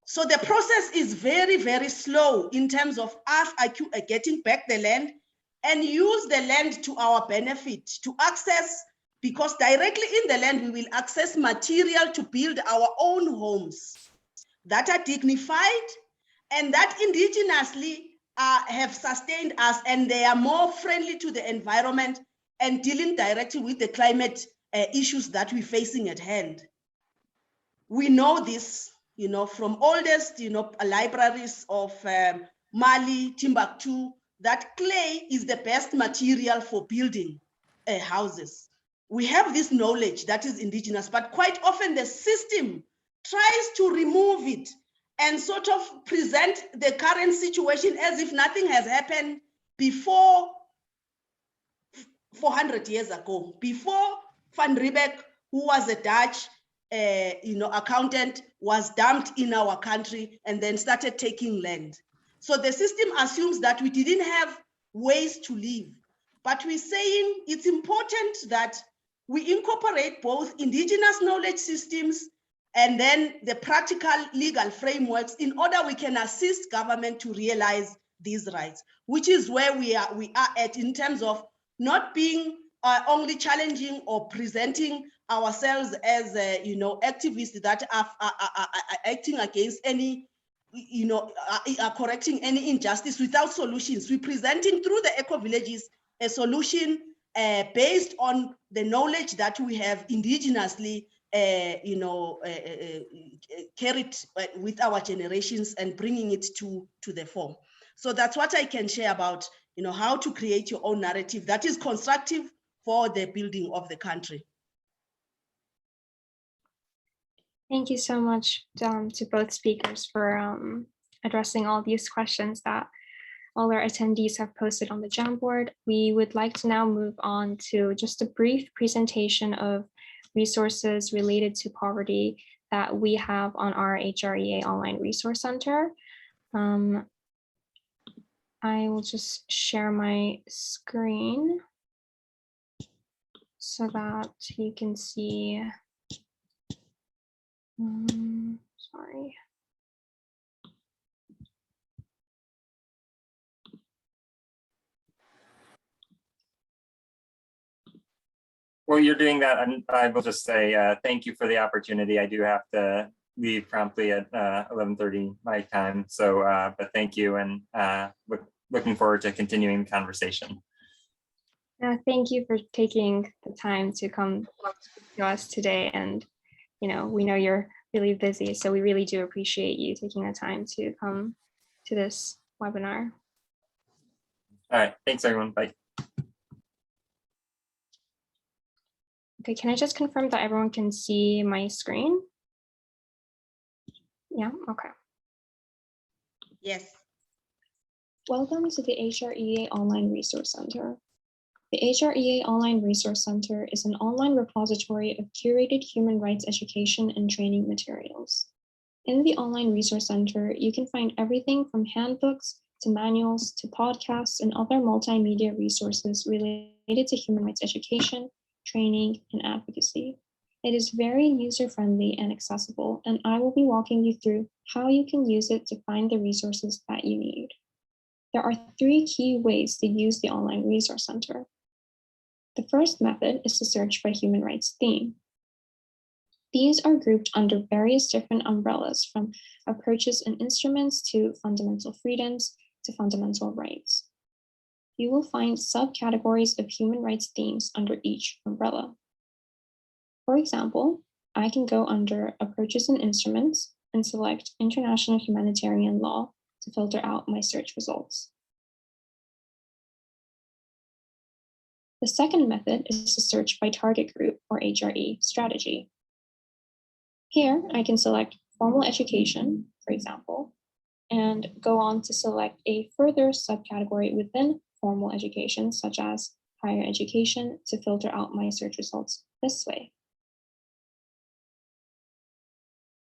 D: So the process is very, very slow in terms of us getting back the land and use the land to our benefit to access, because directly in the land, we will access material to build our own homes that are dignified and that indigenously have sustained us, and they are more friendly to the environment and dealing directly with the climate issues that we're facing at hand. We know this, from oldest, libraries of Mali, Timbuktu, that clay is the best material for building houses. We have this knowledge that is indigenous, but quite often the system tries to remove it and sort of present the current situation as if nothing has happened before 400 years ago, before Van Riebeck, who was a Dutch accountant, was dumped in our country and then started taking land. So the system assumes that we didn't have ways to live, but we're saying it's important that we incorporate both indigenous knowledge systems and then the practical legal frameworks in order we can assist government to realize these rights, which is where we are at in terms of not being only challenging or presenting ourselves as activists that are acting against any, are correcting any injustice without solutions. We're presenting through the eco-villages a solution based on the knowledge that we have indigenously carried with our generations and bringing it to the fore. So that's what I can share about how to create your own narrative that is constructive for the building of the country.
B: Thank you so much to both speakers for addressing all these questions that all our attendees have posted on the Jamboard. We would like to now move on to just a brief presentation of resources related to poverty that we have on our HREA Online Resource Center. I will just share my screen so that you can see. Sorry.
C: While you're doing that, I will just say thank you for the opportunity. I do have to leave promptly at 11:30 my time. So, but thank you, and looking forward to continuing the conversation.
B: Thank you for taking the time to come to us today. And we know you're really busy. So we really do appreciate you taking the time to come to this webinar.
C: All right, thanks everyone, bye.
B: Okay, can I just confirm that everyone can see my screen? Yeah, okay.
D: Yes.
B: Welcome to the HREA Online Resource Center. The HREA Online Resource Center is an online repository of curated human rights education and training materials. In the Online Resource Center, you can find everything from handbooks to manuals to podcasts and other multimedia resources related to human rights education, training, and advocacy. It is very user-friendly and accessible, and I will be walking you through how you can use it to find the resources that you need. There are 3 key ways to use the Online Resource Center. The first method is to search by human rights theme. These are grouped under various different umbrellas, from approaches and instruments to fundamental freedoms to fundamental rights. You will find subcategories of human rights themes under each umbrella. For example, I can go under approaches and instruments and select international humanitarian law to filter out my search results. The second method is to search by target group or HRE strategy. Here, I can select formal education, for example, and go on to select a further subcategory within formal education, such as higher education, to filter out my search results this way.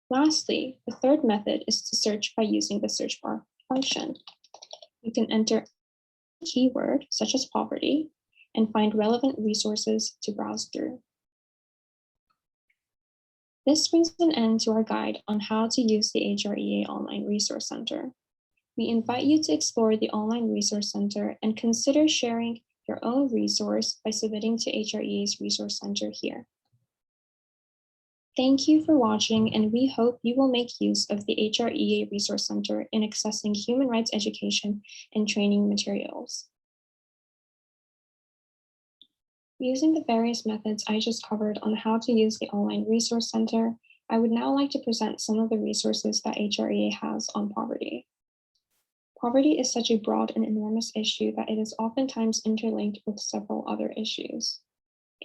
B: Lastly, the third method is to search by using the search bar function. You can enter a keyword, such as poverty, and find relevant resources to browse through. This brings an end to our guide on how to use the HREA Online Resource Center. We invite you to explore the Online Resource Center and consider sharing your own resource by submitting to HREA's Resource Center here. Thank you for watching, and we hope you will make use of the HREA Resource Center in accessing human rights education and training materials. Using the various methods I just covered on how to use the Online Resource Center, I would now like to present some of the resources that HREA has on poverty. Poverty is such a broad and enormous issue that it is oftentimes interlinked with several other issues.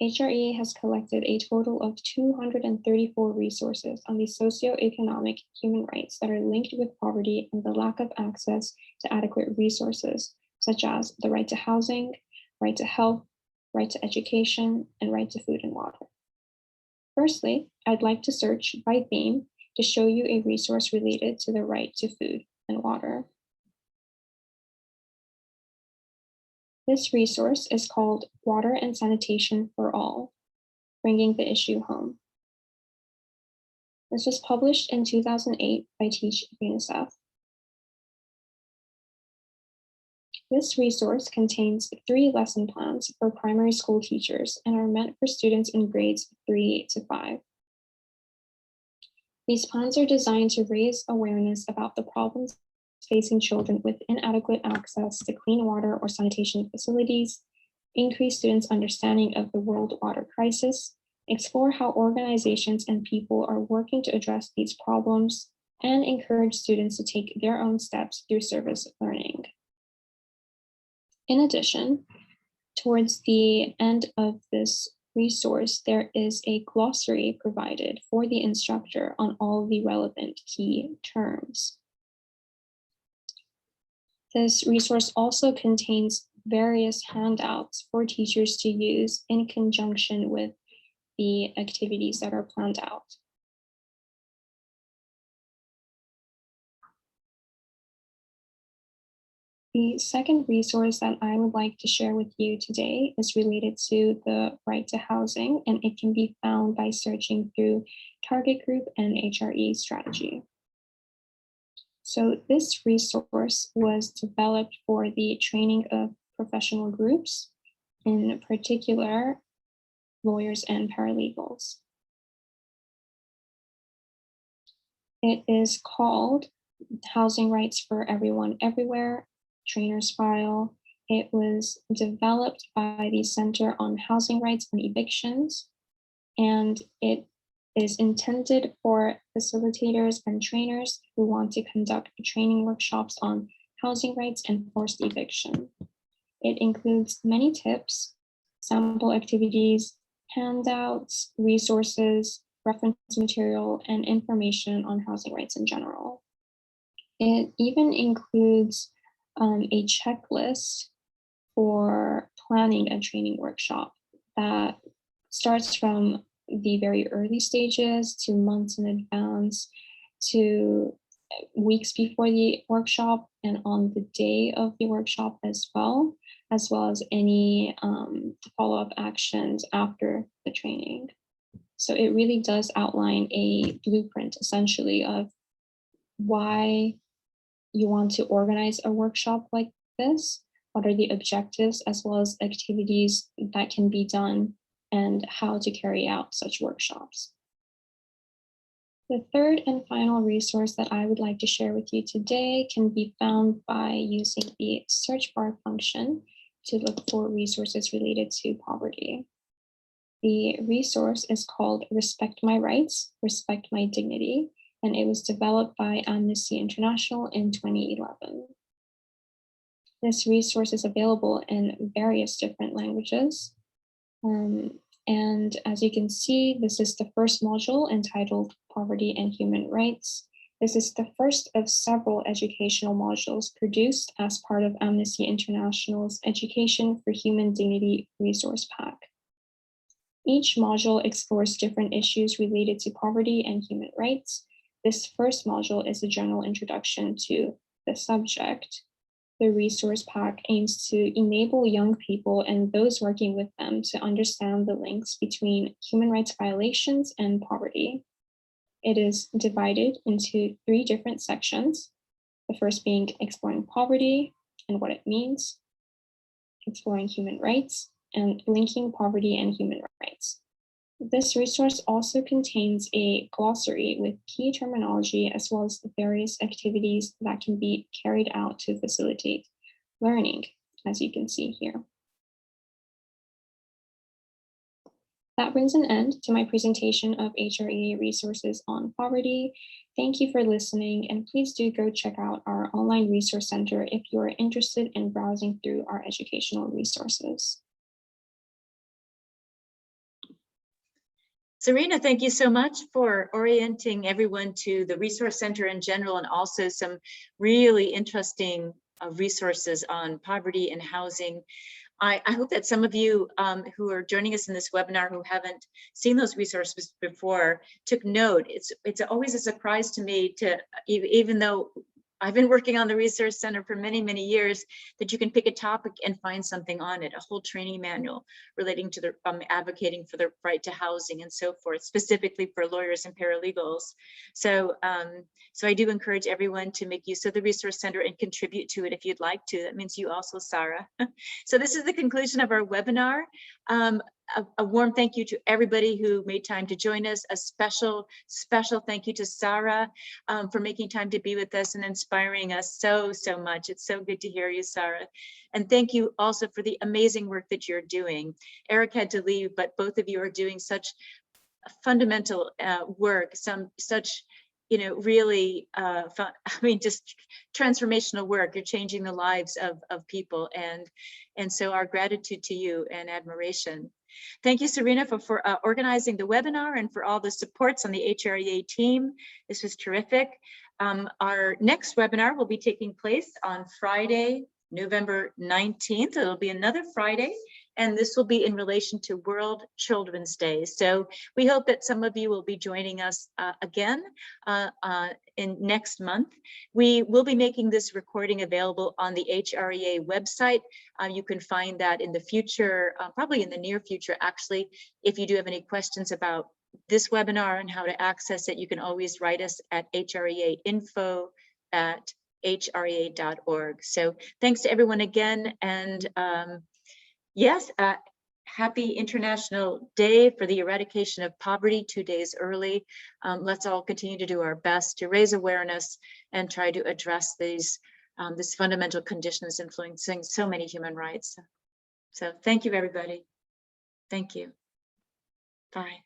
B: HREA has collected a total of 234 resources on the socioeconomic human rights that are linked with poverty and the lack of access to adequate resources, such as the right to housing, right to health, right to education, and right to food and water. Firstly, I'd like to search by theme to show you a resource related to the right to food and water. This resource is called Water and Sanitation for All, Bringing the Issue Home. This was published in 2008 by Teach UNICEF. This resource contains 3 lesson plans for primary school teachers and are meant for students in grades 3 to 5. These plans are designed to raise awareness about the problems facing children with inadequate access to clean water or sanitation facilities, increase students' understanding of the world water crisis, explore how organizations and people are working to address these problems, and encourage students to take their own steps through service learning. In addition, towards the end of this resource, there is a glossary provided for the instructor on all the relevant key terms. This resource also contains various handouts for teachers to use in conjunction with the activities that are planned out. The second resource that I would like to share with you today is related to the right to housing, and it can be found by searching through target group and HRE strategy. So this resource was developed for the training of professional groups, in particular, lawyers and paralegals. It is called Housing Rights for Everyone Everywhere, Trainer's File. It was developed by the Center on Housing Rights and Evictions, and it It is intended for facilitators and trainers who want to conduct training workshops on housing rights and forced eviction. It includes many tips, sample activities, handouts, resources, reference material, and information on housing rights in general. It even includes a checklist for planning a training workshop that starts from the very early stages to months in advance to weeks before the workshop and on the day of the workshop as well as any follow-up actions after the training. So it really does outline a blueprint essentially of why you want to organize a workshop like this, what are the objectives, as well as activities that can be done and how to carry out such workshops. The third and final resource that I would like to share with you today can be found by using the search bar function to look for resources related to poverty. The resource is called Respect My Rights, Respect My Dignity, and it was developed by Amnesty International in 2011. This resource is available in various different languages. And as you can see, this is the first module entitled Poverty and Human Rights. This is the first of several educational modules produced as part of Amnesty International's Education for Human Dignity resource pack. Each module explores different issues related to poverty and human rights. This first module is a general introduction to the subject. The resource pack aims to enable young people and those working with them to understand the links between human rights violations and poverty. It is divided into 3 different sections. The first being exploring poverty and what it means, exploring human rights, and linking poverty and human rights. This resource also contains a glossary with key terminology as well as the various activities that can be carried out to facilitate learning, as you can see here. That brings an end to my presentation of HREA resources on poverty. Thank you for listening, and please do go check out our online resource center if you are interested in browsing through our educational resources.
A: Serena, thank you so much for orienting everyone to the Resource Center in general, and also some really interesting resources on poverty and housing. I hope that some of you who are joining us in this webinar who haven't seen those resources before took note. It's always a surprise to me to, even though I've been working on the Resource Center for many, many years, that you can pick a topic and find something on it, a whole training manual relating to the advocating for the right to housing and so forth, specifically for lawyers and paralegals. So, so I do encourage everyone to make use of the Resource Center and contribute to it if you'd like to. That means you also, Sarah. So this is the conclusion of our webinar. A warm thank you to everybody who made time to join us. A special thank you to Sarah for making time to be with us and inspiring us so much. It's so good to hear you, Sarah. And thank you also for the amazing work that you're doing. Eric had to leave, but both of you are doing such fundamental work, such, you know, really fun, I mean, just transformational work. You're changing the lives of people, and so our gratitude to you and admiration. Thank you, Serena, for organizing the webinar and for all the supports on the HREA team. This was terrific. Our next webinar will be taking place on Friday, November 19th. It'll be another Friday, and this will be in relation to World Children's Day. So we hope that some of you will be joining us again in next month. We will be making this recording available on the HREA website. You can find that in the future, probably in the near future, actually. If you do have any questions about this webinar and how to access it, you can always write us at hreainfo@hrea.org. So thanks to everyone again, and yes, happy International Day for the Eradication of Poverty, 2 days early. Let's all continue to do our best to raise awareness and try to address these this fundamental conditions influencing so many human rights. So thank you, everybody. Thank you. Bye.